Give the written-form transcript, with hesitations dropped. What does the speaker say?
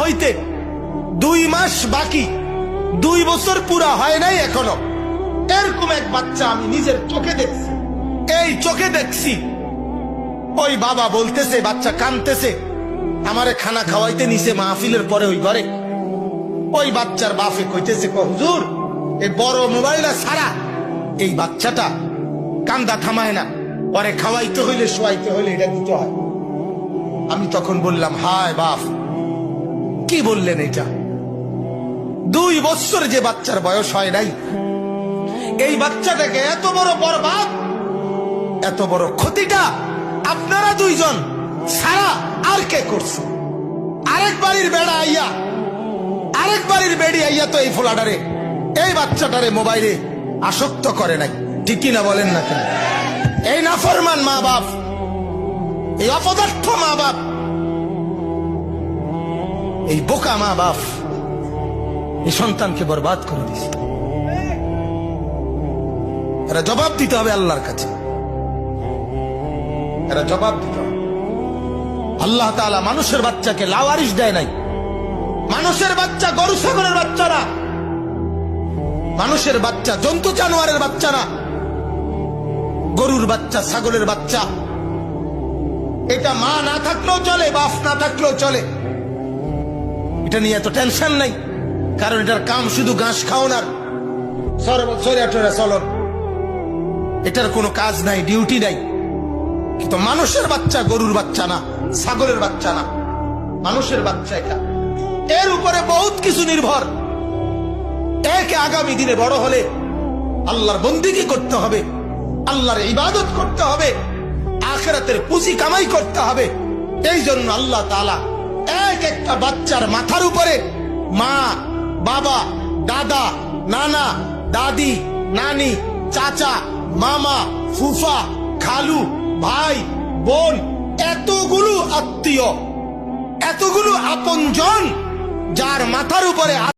হইতে 2 মাস বাকি, 2 বছর পুরা হয় নাই এখনো। এরকম এক বাচ্চা আমি নিজের চোখে দেখছি, এই চোখে দেখছি। ওই বাবা বলতেছে, বাচ্চা কাঁদতেছে, আমারে খানা খাওয়াইতে নিছে মাহফিলের পরে ওই ঘরে। ওই বাচ্চার বাপে কইতেছে, হুজুর এই বড় মোবাইলটা ছাড়া এই বাচ্চাটা কান্দা থামায় না, পরে খাওয়াইতে হইলে শোয়াইতে হইলে এটা দিতে হয়। আমি তখন বললাম, হায় বাপ, কি বললেন এটা? 2 বছর যে বাচ্চার বয়স হয় নাই, এই বাচ্চাটাকে এত বড় বরবাদ, এত বড় ক্ষতিটা আপনারা 2 জন সারা আর কে করছে? আরেক বাড়ির বেড়া আইয়া, আরেক বাড়ির বেড়ি আইয়া তো এই ফোলাটারে, এই বাচ্চাটারে মোবাইলে আসক্ত করে নাই, ঠিক না বলেন না কেন? এই নাফরমান মা বাপ, এই অপদার্থ মা বাপ, এই বোকা মা বাপ এই সন্তানকে বরবাদ করে দিছে। এরা জবাব দিতে হবে আল্লাহর কাছে, এরা জবাব দিতে হবে। আল্লাহ তাআলা মানুষের বাচ্চাকে লাওয়ারিশ দেয় নাই। মানুষের বাচ্চা গরু ছাগলের বাচ্চা না, মানুষের বাচ্চা জন্তু জানোয়ারের বাচ্চা না, গরুর বাচ্চা, ছাগলের বাচ্চা। এটা মা না থাকলেও চলে, বাপ না থাকলেও চলে, এটা নিয়ে এত টেনশন নাই, কারণ এটার কাম শুধু ঘাস খাওয়ানোর, চলন, এটার কোনো কাজ নাই, ডিউটি নাই। কিন্তু মানুষের বাচ্চা গরুর বাচ্চা না, ছাগলের বাচ্চা না, মানুষের বাচ্চা এটা। এর উপরে বহুত কিছু নির্ভর। একে আগামী দিনে বড় হলে আল্লাহর বন্দেগী করতে হবে, আল্লাহর ইবাদত করতে হবে, আখিরাতের পুঁজি কামাই করতে হবে। এই জন্য আল্লাহ তাআলা এক একটা বাচ্চার মাথার উপরে মা, বাবা, দাদা, নানা, দাদি, নানি, চাচা, মামা, ফুফা, খালু, ভাই, বোন, এতগুলো আত্মীয়, এতগুলো আপনজন, যার মাথার উপরে